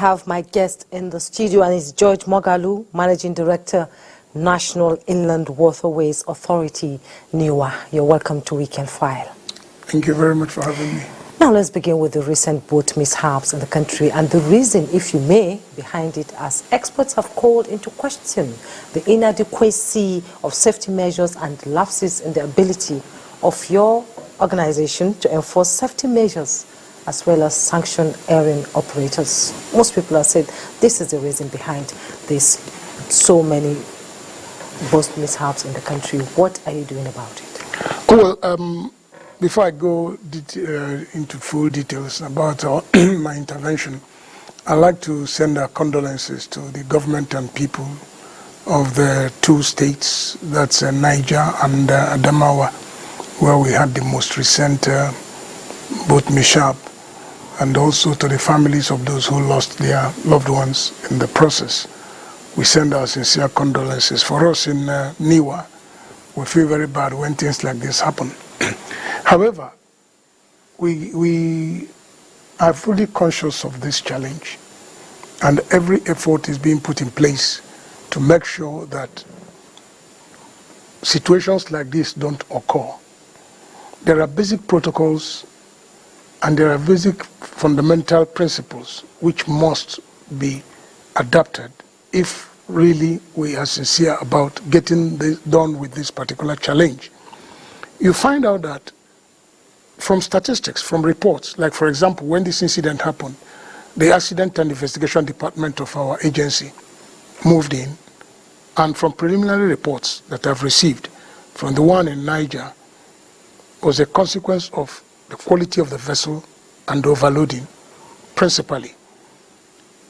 I have my guest in the studio, and it's George Moghalu, Managing Director, National Inland Waterways Authority, NIWA. You're welcome to Weekend File. Thank you very much for having me. Now let's begin with the recent boat mishaps in the country and the reason, if you may, behind it, as experts have called into question the inadequacy of safety measures and lapses in the ability of your organization to enforce safety measures as well as sanction erring operators. Most people have said this is the reason behind this so many boat mishaps in the country. What are you doing about it? Well, before I go into full details about my intervention, I'd like to send our condolences to the government and people of the two states, that's Niger and Adamawa, where we had the most recent boat mishap, and also to the families of those who lost their loved ones in the process. We send our sincere condolences. For us in NIWA, we feel very bad when things like this happen. However, we are fully conscious of this challenge, and every effort is being put in place to make sure that situations like this don't occur. There are basic protocols and there are basic fundamental principles which must be adapted if really we are sincere about getting this done with this particular challenge. You find out that from statistics, from reports, like for example, when this incident happened, the Accident and Investigation Department of our agency moved in, and from preliminary reports that I've received from the one in Niger was a consequence of the quality of the vessel and overloading, principally.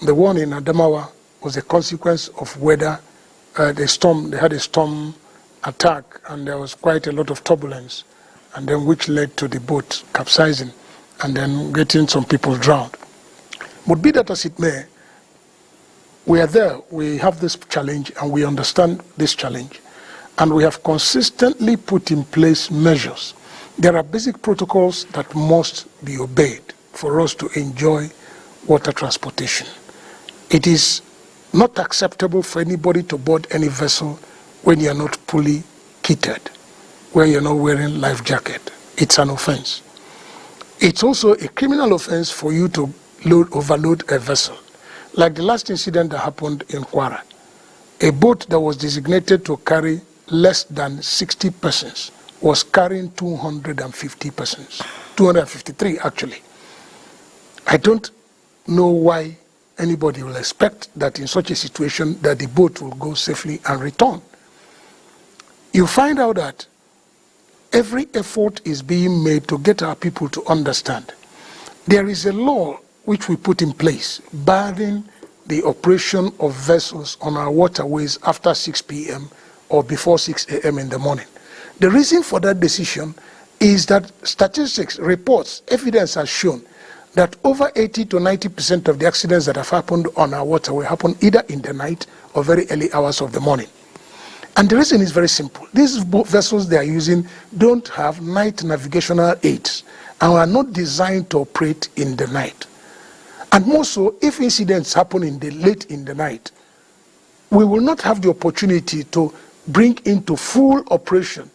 The one in Adamawa was a consequence of weather, the storm. They had a storm attack and there was quite a lot of turbulence, and then which led to the boat capsizing and then getting some people drowned. But be that as it may, we are there, we have this challenge and we understand this challenge, and we have consistently put in place measures. There are basic protocols that must be obeyed for us to enjoy water transportation. It is not acceptable for anybody to board any vessel when you are not fully kitted, when you are not wearing life jacket. It's an offense. It's also a criminal offense for you to overload a vessel. Like the last incident that happened in Kwara, a boat that was designated to carry less than 60 persons was carrying 250 persons, 253 actually. I don't know why anybody will expect that in such a situation that the boat will go safely and return. You find out that every effort is being made to get our people to understand. There is a law which we put in place barring the operation of vessels on our waterways after 6 p.m. or before 6 a.m. in the morning. The reason for that decision is that statistics, reports, evidence has shown that over 80 to 90% of the accidents that have happened on our waterway happen either in the night or very early hours of the morning. And the reason is very simple. These vessels they are using don't have night navigational aids and are not designed to operate in the night. And more so, if incidents happen late in the night, we will not have the opportunity to bring into full operation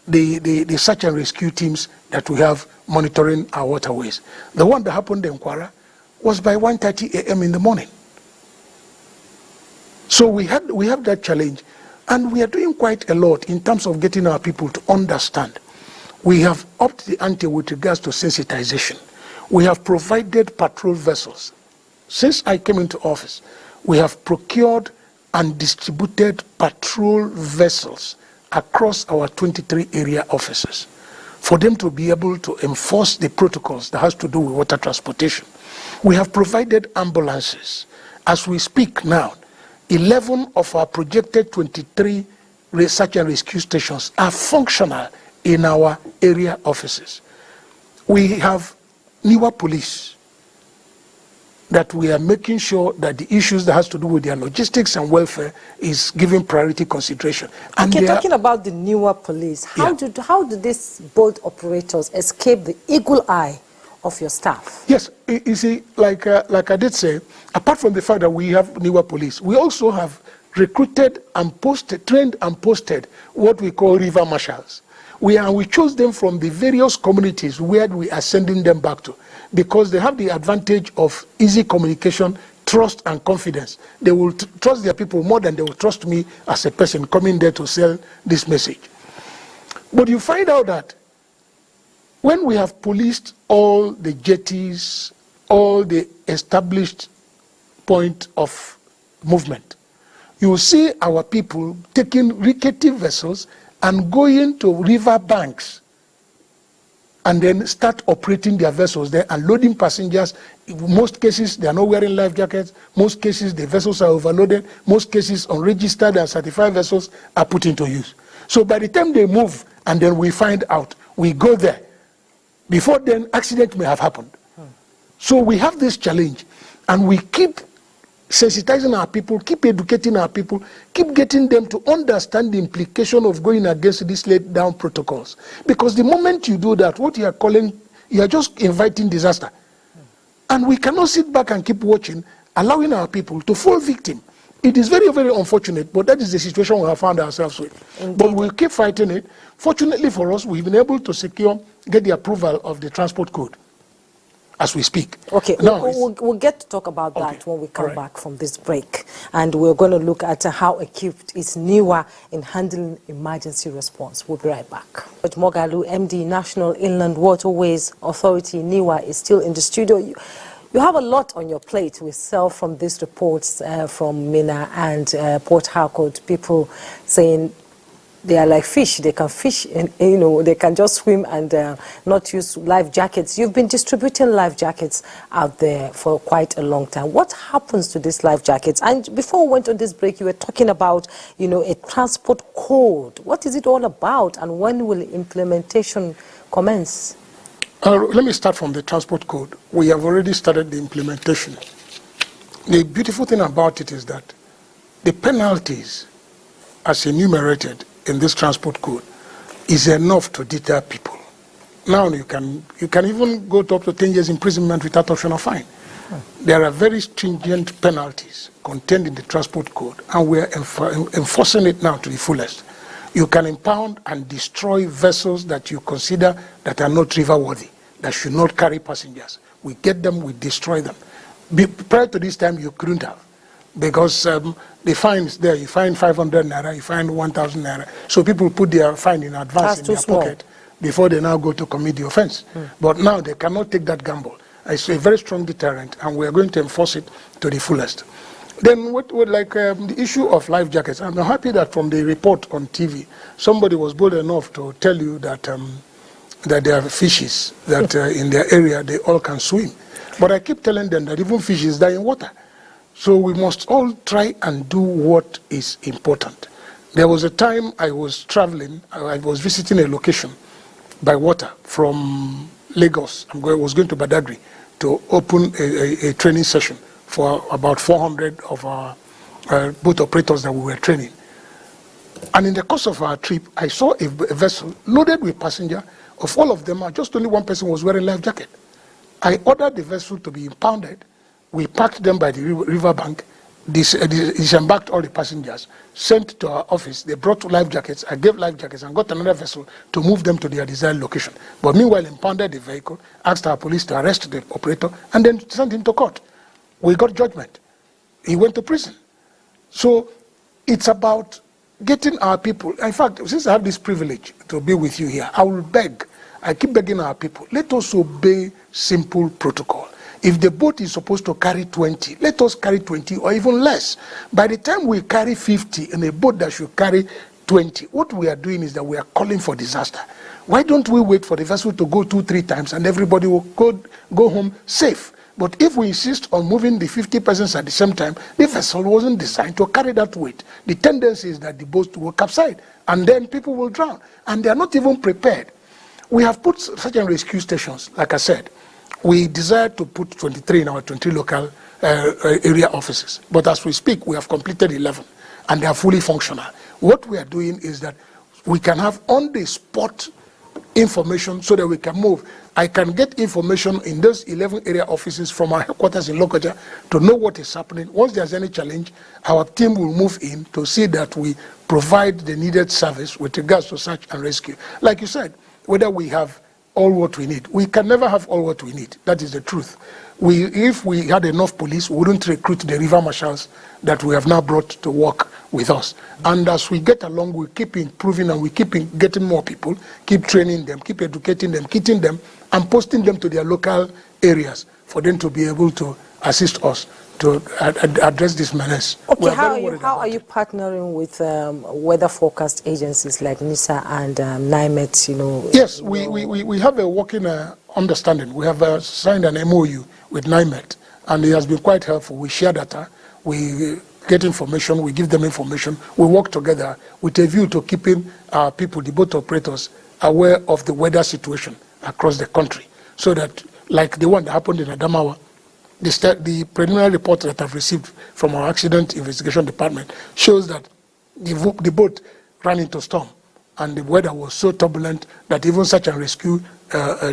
the search and rescue teams that we have monitoring our waterways. The one that happened in Kwara was by 1:30 a.m. in the morning. So we have that challenge, and we are doing quite a lot in terms of getting our people to understand. We have upped the ante with regards to sensitization. We have provided patrol vessels. Since I came into office, we have procured and distributed patrol vessels across our 23 area offices for them to be able to enforce the protocols that has to do with water transportation. We have provided ambulances. As we speak now, 11 of our projected 23 search and rescue stations are functional in our area offices. We have NIWA police that we are making sure that the issues that has to do with their logistics and welfare is given priority consideration. And okay, talking about the NIWA police, how do these boat operators escape the eagle eye of your staff? Yes, you see, like I did say, apart from the fact that we have NIWA police, we also have recruited and posted, trained and posted what we call river marshals. We chose them from the various communities where we are sending them back to, because they have the advantage of easy communication, trust and confidence. They will trust their people more than they will trust me as a person coming there to sell this message. But you find out that when we have policed all the jetties, all the established point of movement, you will see our people taking rickety vessels and going to river banks and then start operating their vessels there and loading passengers. In most cases, they are not wearing life jackets. Most cases, the vessels are overloaded. Most cases, unregistered and certified vessels are put into use. So by the time they move and then we find out, we go there. Before then, accident may have happened. So we have this challenge, and we keep sensitizing our people, keep educating our people, keep getting them to understand the implication of going against these laid down protocols. Because the moment you do that, what you are calling, you are just inviting disaster. And we cannot sit back and keep watching, allowing our people to fall victim. It is very, very unfortunate, but that is the situation we have found ourselves with. Indeed. But we'll keep fighting it. Fortunately for us, we've been able to get the approval of the transport code as we speak. Okay, now we'll get to talk about that when we come back from this break. And we're going to look at how equipped is NIWA in handling emergency response. We'll be right back. But Moghalu, MD, National Inland Waterways Authority, NIWA, is still in the studio. You have a lot on your plate. We saw from these reports from Mina and Port Harcourt, people saying they are like fish. They can fish, and they can just swim and not use life jackets. You've been distributing life jackets out there for quite a long time. What happens to these life jackets? And before we went on this break, you were talking about, a transport code. What is it all about, and when will implementation commence? Let me start from the transport code. We have already started the implementation. The beautiful thing about it is that the penalties, as enumerated in this transport code, is enough to deter people. Now you can even go to up to 10 years imprisonment without option of fine. There are very stringent penalties contained in the transport code, and we are enforcing it now to the fullest. You can impound and destroy vessels that you consider that are not river-worthy, that should not carry passengers. We get them, we destroy them. Prior to this time, you couldn't have, because the fine is there. You fine 500 naira, you fine 1,000 naira. So people put their fine in advance in their pocket before they now go to commit the offense. But now they cannot take that gamble. It's a very strong deterrent, and we are going to enforce it to the fullest. Then the issue of life jackets, I'm happy that from the report on TV, somebody was bold enough to tell you that that there are fishes that in their area, they all can swim. But I keep telling them that even fishes die in water. So we must all try and do what is important. There was a time I was traveling, I was visiting a location by water from Lagos. I was going to Badagry to open a training session for about 400 of our boat operators that we were training. And in the course of our trip, I saw a vessel loaded with passengers. Of all of them, just only one person was wearing a life jacket. I ordered the vessel to be impounded. We parked them by the riverbank, disembarked all the passengers, sent to our office. They brought life jackets. I gave life jackets and got another vessel to move them to their desired location. But meanwhile, impounded the vehicle, asked our police to arrest the operator, and then sent him to court. We got judgment. He went to prison. So it's about getting our people. In fact, since I have this privilege to be with you here, I will beg, I keep begging our people, let us obey simple protocol. If the boat is supposed to carry 20, let us carry 20 or even less. By the time we carry 50 in a boat that should carry 20, what we are doing is that we are calling for disaster. Why don't we wait for the vessel to go 2-3 times and everybody will go home safe? But if we insist on moving the 50 persons at the same time, the vessel wasn't designed to carry that weight. The tendency is that the boat will capsize, and then people will drown. And they are not even prepared. We have put search and rescue stations, like I said. We desire to put 23 in our 23 local area offices. But as we speak, we have completed 11, and they are fully functional. What we are doing is that we can have on-the-spot information so that we can move. I can get information in those 11 area offices from our headquarters in Lokoja to know what is happening. Once there's any challenge, our team will move in to see that we provide the needed service with regards to search and rescue. Like you said, whether we have all what we need. We can never have all what we need. That is the truth. If we had enough police, we wouldn't recruit the river marshals that we have now brought to work with us. And as we get along, we keep improving and we keep getting more people, keep training them, keep educating them, kitting them, and posting them to their local areas for them to be able to assist us to address this menace. Okay, how are you partnering with weather forecast agencies like NISA and NIMET, you know? Yes, we have a working understanding. We have signed an MOU with NIMET, and it has been quite helpful. We share data, we get information, we give them information, we work together with a view to keeping our people, the boat operators, aware of the weather situation across the country, so that, like the one that happened in Adamawa, the preliminary report that I've received from our accident investigation department shows that the boat ran into storm and the weather was so turbulent that even search and rescue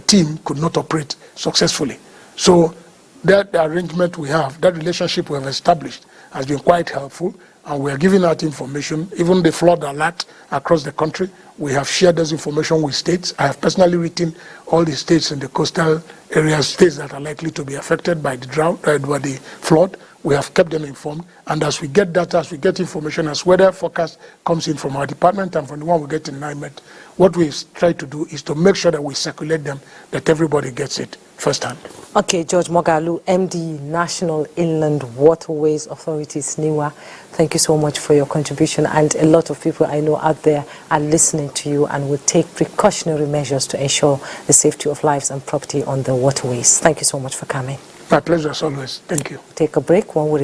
team could not operate successfully. So that arrangement we have, that relationship we have established has been quite helpful, and we are giving out information, even the flood alert across the country. We have shared those information with states. I have personally written all the states in the coastal areas, states that are likely to be affected by the drought, by the flood. We have kept them informed, and as we get data, as we get information, as weather forecast comes in from our department and from the one we get in NIMET, what we try to do is to make sure that we circulate them, that everybody gets it firsthand. Okay, George Moghalu, MD, National Inland Waterways Authorities, NIWA, thank you so much for your contribution, and a lot of people I know out there are listening to you and will take precautionary measures to ensure the safety of lives and property on the waterways. Thank you so much for coming. My pleasure as always. Thank you. Take a break. One will